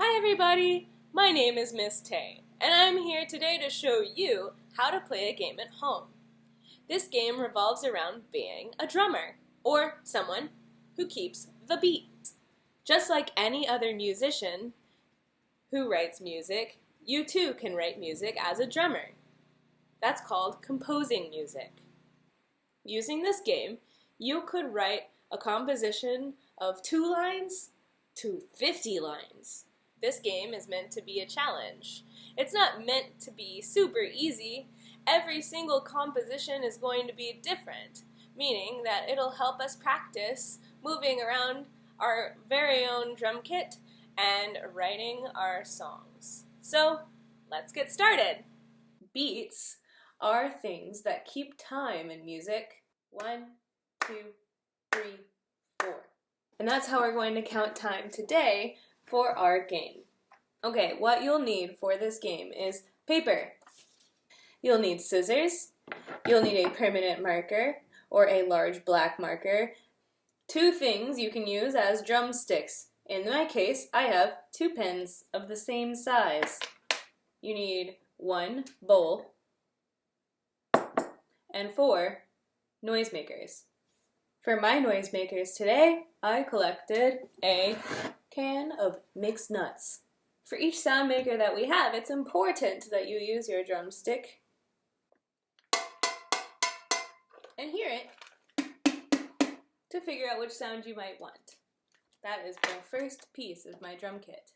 Hi everybody, my name is Ms Tay, and I'm here today to show you how to play a game at home. This game revolves around being a drummer, or someone who keeps the beat. Just like any other musician who writes music, you too can write music as a drummer. That's called composing music. Using this game, you could write a composition of 2 lines to 50 lines. This game is meant to be a challenge. It's not meant to be super easy. Every single composition is going to be different, meaning that it'll help us practice moving around our very own drum kit and writing our songs. So, let's get started. Beats are things that keep time in music. 1, 2, 3, 4. And that's how we're going to count time today for our game. Okay, what you'll need for this game is paper. You'll need scissors. You'll need a permanent marker or a large black marker. 2 things you can use as drumsticks. In my case, I have 2 pens of the same size. You need 1 bowl and 4 noisemakers. For my noisemakers today, I collected a can of mixed nuts. For each sound maker that we have, it's important that you use your drumstick and hear it to figure out which sound you might want. That is the first piece of my drum kit.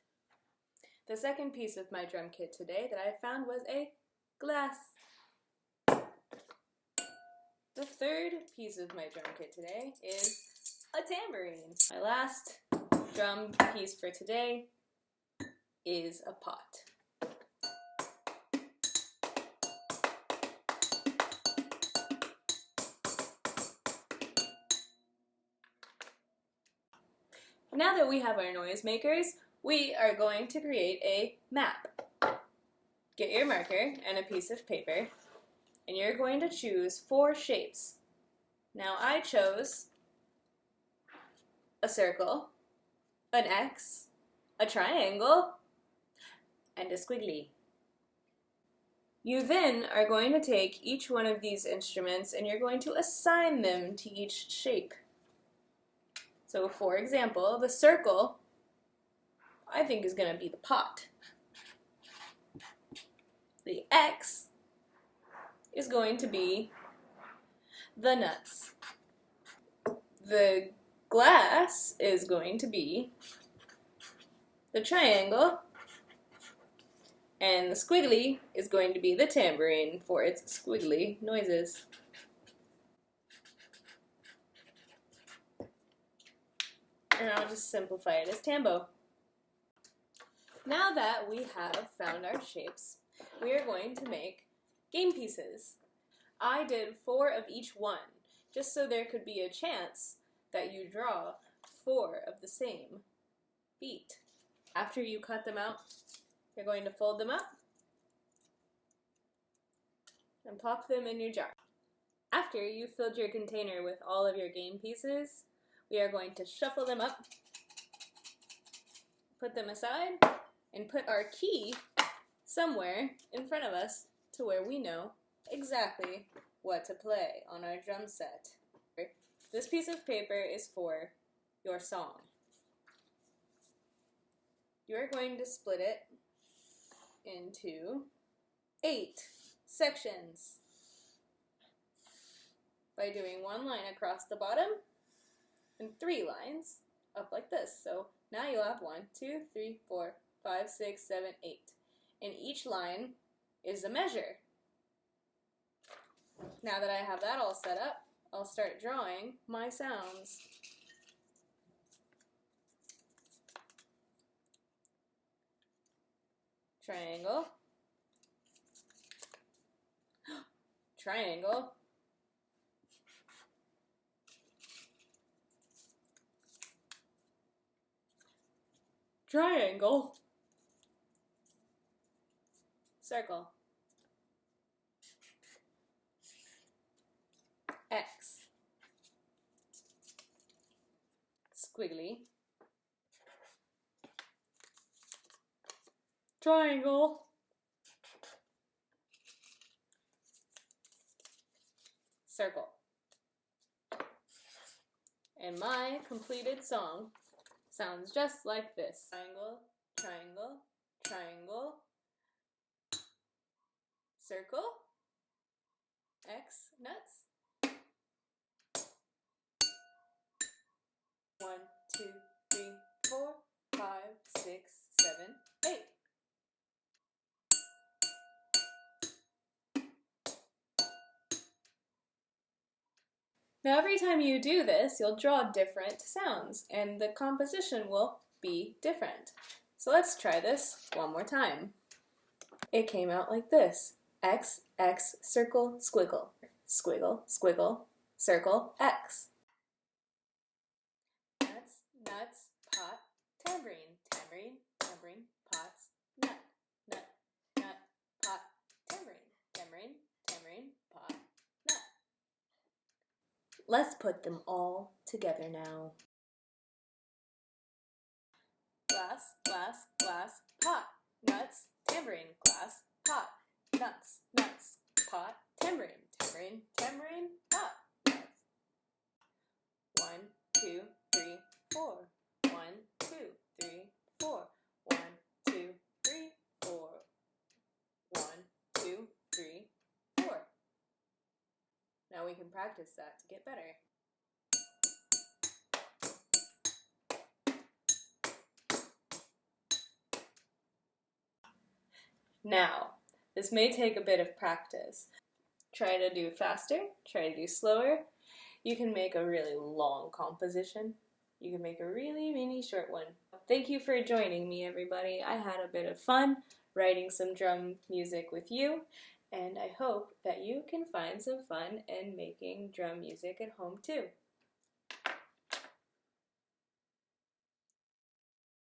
The second piece of my drum kit today that I found was a glass. The third piece of my drum kit today is a tambourine. My last drum piece for today is a pot. Now that we have our noisemakers, we are going to create a map. Get your marker and a piece of paper, and you're going to choose 4 shapes. Now I chose a circle, an X, a triangle, and a squiggly. You then are going to take each one of these instruments and you're going to assign them to each shape. So for example, the circle, I think, is going to be the pot. The X is going to be the nuts. The glass is going to be the triangle, and the squiggly is going to be the tambourine for its squiggly noises. And I'll just simplify it as tambo. Now that we have found our shapes, we are going to make game pieces. I did 4 of each one, just so there could be a chance that you draw 4 of the same beat. After you cut them out, you're going to fold them up and plop them in your jar. After you've filled your container with all of your game pieces, we are going to shuffle them up, put them aside, and put our key somewhere in front of us to where we know exactly what to play on our drum set. This piece of paper is for your song. You're going to split it into 8 sections by doing 1 line across the bottom and 3 lines up like this. So now you'll have 1, 2, 3, 4, 5, 6, 7, 8. And each line is a measure. Now that I have that all set up, I'll start drawing my sounds. Triangle, triangle, triangle, circle, X, squiggly, triangle, circle. And my completed song sounds just like this. Triangle, triangle, triangle, circle, X, nuts. 1, 2, 3, 4, 5, 6, 7, 8. Now every time you do this, you'll draw different sounds, and the composition will be different. So let's try this one more time. It came out like this. X, X, circle, squiggle. Squiggle, squiggle, circle, X. Nuts, nuts, pot, tambourine. Tambourine, tambourine, pots, nut. Nut, nut, pot, tambourine. Tambourine, tambourine, pot, nut. Let's put them all together now. Glass, glass, glass, pot, nuts, tambourine, glass, pot, nuts, nuts, pot, tambourine, tambourine, tambourine, pot, nuts. 1, 2, 3, 4. 1, 2, 3, 4. 1, 2, 3, 4. 1, 2, 3, 4. Now we can practice that to get better. Now, this may take a bit of practice. Try to do faster, try to do slower. You can make a really long composition. You can make a really mini short one. Thank you for joining me, everybody. I had a bit of fun writing some drum music with you, and I hope that you can find some fun in making drum music at home too.